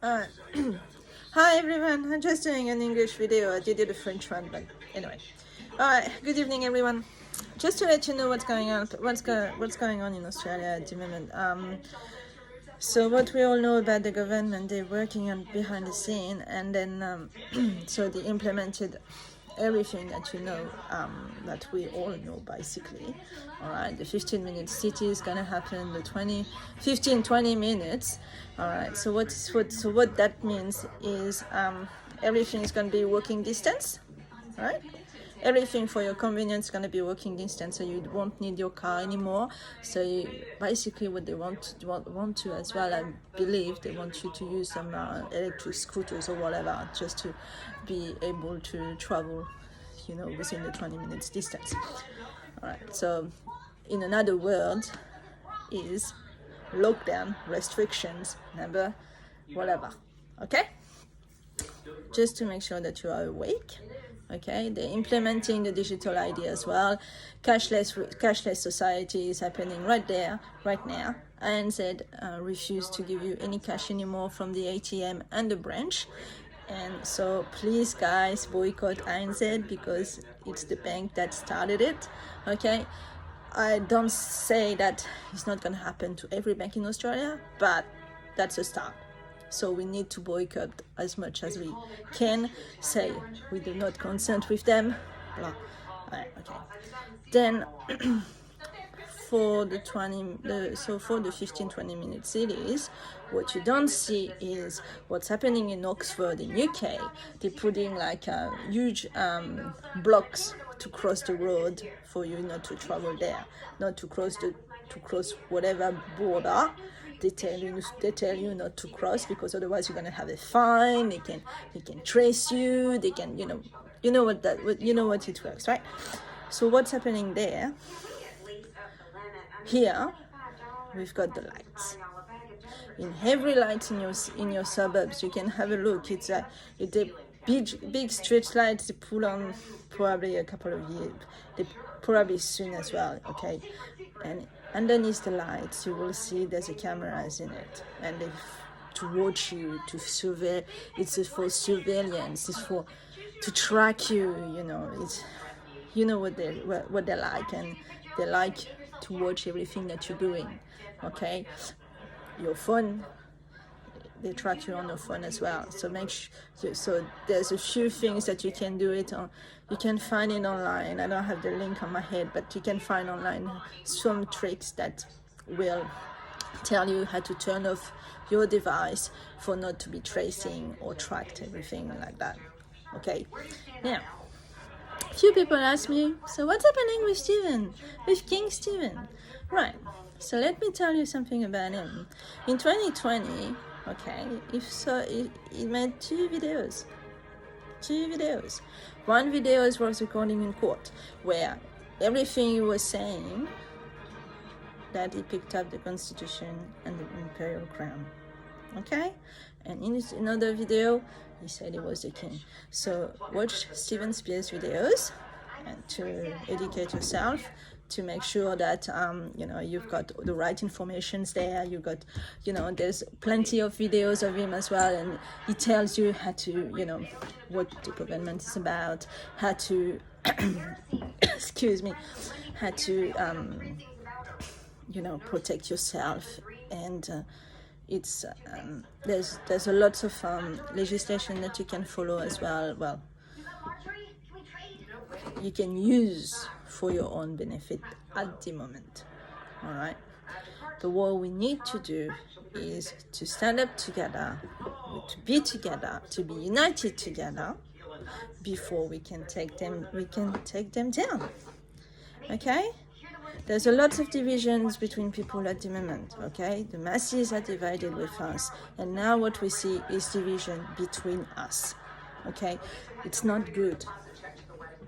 Uh, Hi everyone, I'm just doing an English video. I did a French one, but anyway. Alright, good evening everyone. Just to let you know what's going on, what's going on in Australia at the moment. So what we all know about the government, they're working on behind the scene, and then so they implemented everything that you know, that we all know basically. All right, the 15-minute city is gonna happen, the 20 minutes. All right, so what that means is everything is gonna be walking distance, right? Everything for your convenience is going to be walking distance, so you won't need your car anymore. So basically what they want to as well, I believe they want you to use some electric scooters or whatever, just to be able to travel, within the 20 minutes distance. All right, so in another word is lockdown, restrictions, number whatever. Okay, just to make sure that you are awake. Okay, they're implementing the digital ID as well. Cashless society is happening right there, right now. ANZ refused to give you any cash anymore from the ATM and the branch. And so please guys, boycott ANZ because it's the bank that started it. Okay, I don't say that it's not going to happen to every bank in Australia, but that's a start. So we need to boycott as much as we can. Say we do not consent with them. Blah. Right, okay. Then for the 15-20 minute cities, what you don't see is what's happening in Oxford in UK. They're putting like huge blocks to cross the road for you not to travel there, not to cross whatever border. They tell you not to cross, because otherwise you're gonna have a fine. They can trace you. They can you know what it works, right? So what's happening there? Here we've got the lights. In every light in your suburbs, you can have a look. It's a big street lights. They put on probably a couple of years. They probably soon as well. Okay, and underneath the lights, you will see there's a cameras in it, and they to watch you, to survey. It's for surveillance. It's for to track you. It's what they're like, and they like to watch everything that you're doing. Okay, your phone, they track you on your phone as well. So so there's a few things that you can do it on. You can find it online. I don't have the link on my head, but you can find online some tricks that will tell you how to turn off your device for not to be tracing or tracked, everything like that. Okay, now few people ask me, so what's happening with Stephen, with King Stephen? Right, so let me tell you something about him. In 2020, okay, he made two videos. One video was recording in court, where everything he was saying, that he picked up the Constitution and the Imperial Crown. Okay? And in another video, he said he was the king. So watch Steven Spears videos and to educate yourself, to make sure that you've got the right informations there. You've got, there's plenty of videos of him as well, and he tells you how to, what the government is about, how to, excuse me, how to, protect yourself, and it's there's a lot of legislation that you can follow as well. Well, you can use for your own benefit at the moment. All right. But what we need to do is to stand up together, to be together, to be united together, before we can take them down. Okay. There's a lot of divisions between people at the moment, okay? The masses are divided with us, and now what we see is division between us, okay? It's not good,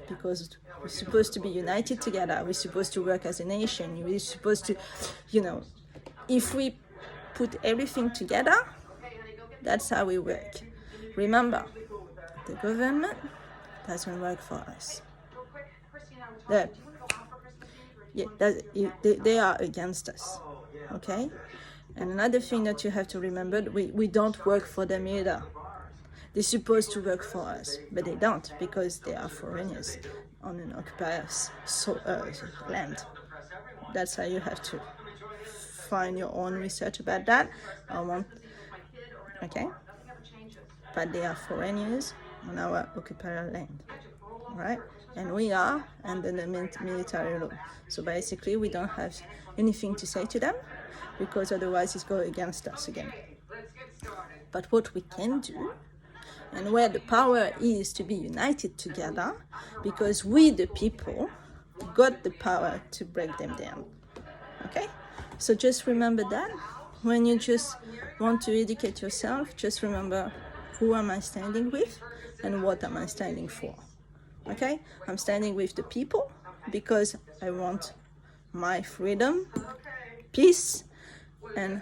because we're supposed to be united together. We're supposed to work as a nation. We're supposed to, if we put everything together, that's how we work. Remember, the government doesn't work for us. They are against us, okay? And another thing that you have to remember, we don't work for them either. They're supposed to work for us, but they don't, because they are foreigners on an occupied land. That's how you have to find your own research about that. Okay? But they are foreigners on our occupied land, right? And we are under the military law. So basically, we don't have anything to say to them, because otherwise it's going against us again. But what we can do, and where the power is to be united together, because we, the people, got the power to break them down. Okay? So just remember that. When you just want to educate yourself, just remember, who am I standing with and what am I standing for? Okay? I'm standing with the people because I want my freedom, peace, and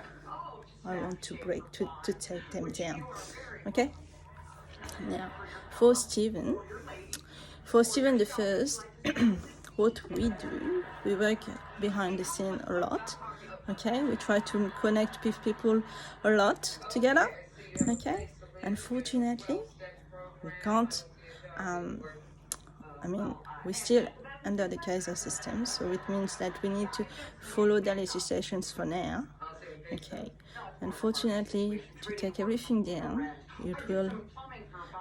I want to take them down. Okay? Now, for Stephen the First, what we do, we work behind the scene a lot. Okay, we try to connect with people a lot together. Okay, unfortunately, we can't. We're still under the Kaiser system, so it means that we need to follow the legislations for now. Okay, unfortunately, to take everything down,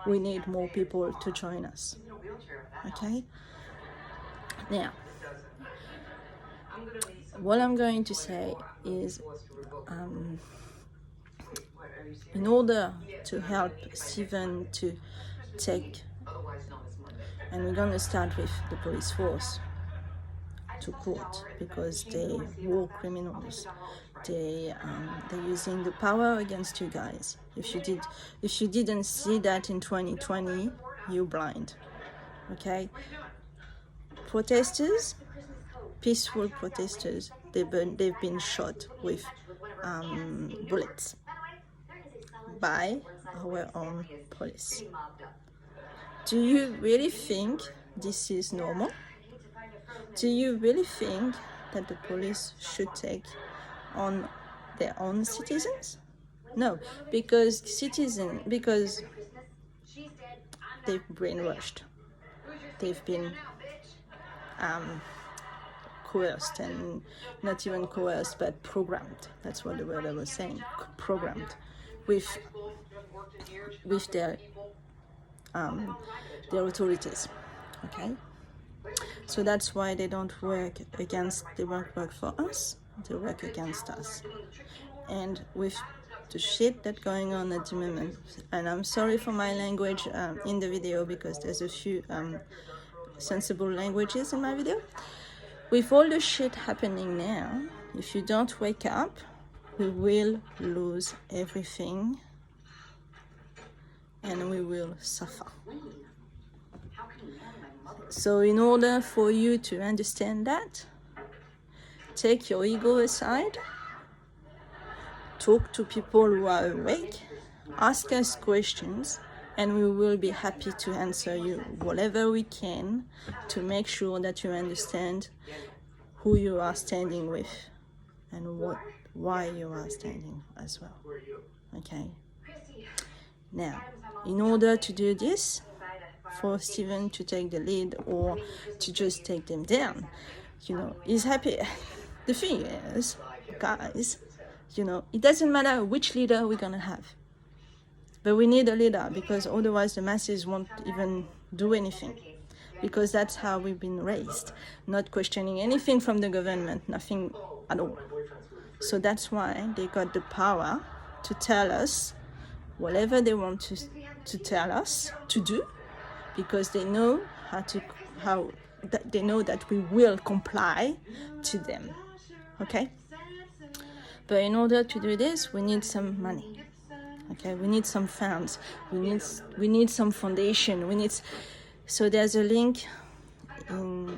we need more people to join us. Okay, now, what I'm going to say is, in order to help Stephen to take, and we're going to start with the police force, to court, because they war criminals. They're using the power against you guys. If you didn't see that in 2020, you're blind. Okay? Protesters, peaceful protesters, they've been shot with bullets by our own police. Do you really think this is normal? Do you really think that the police should take on their own citizens? No, because they've brainwashed. They've been coerced, and not even coerced, but programmed. That's what the word I was saying. Programmed with their authorities. Okay. So that's why they don't work for us, they work against us. And with the shit that's going on at the moment, and I'm sorry for my language in the video, because there's a few sensible languages in my video. With all the shit happening now, if you don't wake up, we will lose everything and we will suffer. So in order for you to understand that, take your ego aside, talk to people who are awake, ask us questions, and we will be happy to answer you whatever we can to make sure that you understand who you are standing with and why you are standing as well. Okay? Now, in order to do this, for Stephen to take the lead or to just take them down, he's happy. The thing is, guys, it doesn't matter which leader we're gonna have, but we need a leader, because otherwise the masses won't even do anything, because that's how we've been raised, not questioning anything from the government, nothing at all. So that's why they got the power to tell us whatever they want to tell us to do, because they know they know that we will comply to them. Okay? But in order to do this, we need some money. Okay, we need some funds. We need some foundation. So there's a link in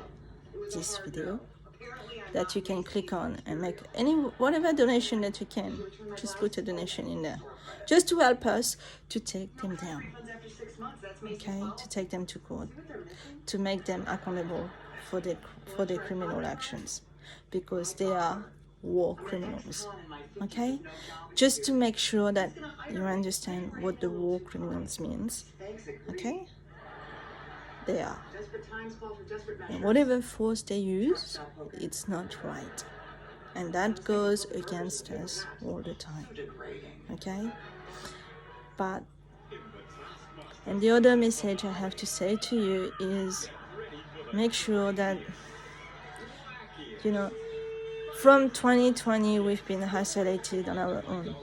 this video that you can click on and make whatever donation that you can. Just put a donation in there, just to help us to take them down. Okay, to take them to court, to make them accountable for their criminal actions, because they are war criminals. Okay? Just to make sure that you understand what the war criminals means. Okay? They are. And whatever force they use, it's not right. And that goes against us all the time. Okay? But, and the other message I have to say to you is make sure that, from 2020 we've been isolated on our own.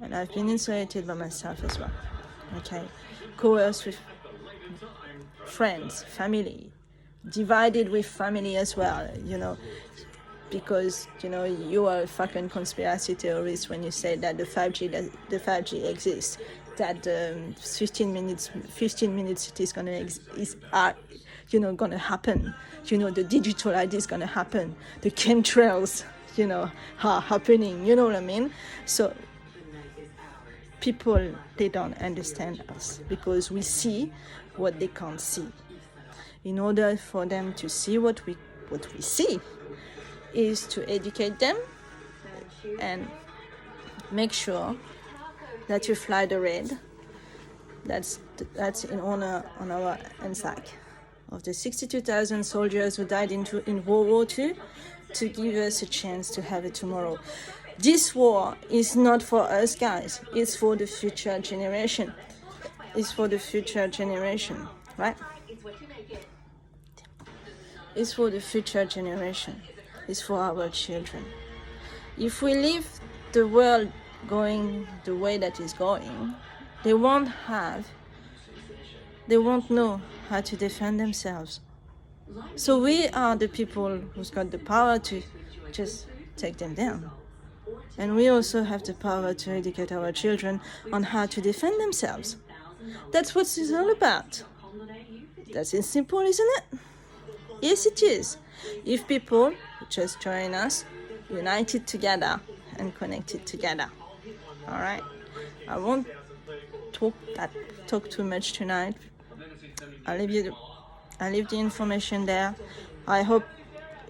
And I've been isolated by myself as well. Okay? Coerced with friends, family, divided with family as well, because you are a fucking conspiracy theorist when you say that the 5G exists, that 15 minutes it is gonna happen, the digital ID is gonna happen, the chemtrails are happening, you know what I mean? So people, they don't understand us because we see what they can't see. In order for them to see what we see, is to educate them and make sure that you fly the red. That's in honor on our NSAC of the 62,000 soldiers who died in World War II to give us a chance to have a tomorrow. This war is not for us, guys. It's for the future generation. It's for the future generation, right? It's for the future generation. It's for our children. If we leave the world going the way that it's going, they won't know how to defend themselves. So we are the people who's got the power to just take them down. And we also have the power to educate our children on how to defend themselves. That's what it's all about. That's as simple, isn't it? Yes, it is. If people just join us, united together and connected together. All right. I won't talk too much tonight. I'll leave the information there. I hope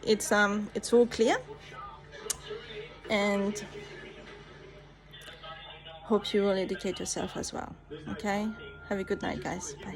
it's all clear, and hope you will educate yourself as well. Okay. Have a good night, guys. Bye.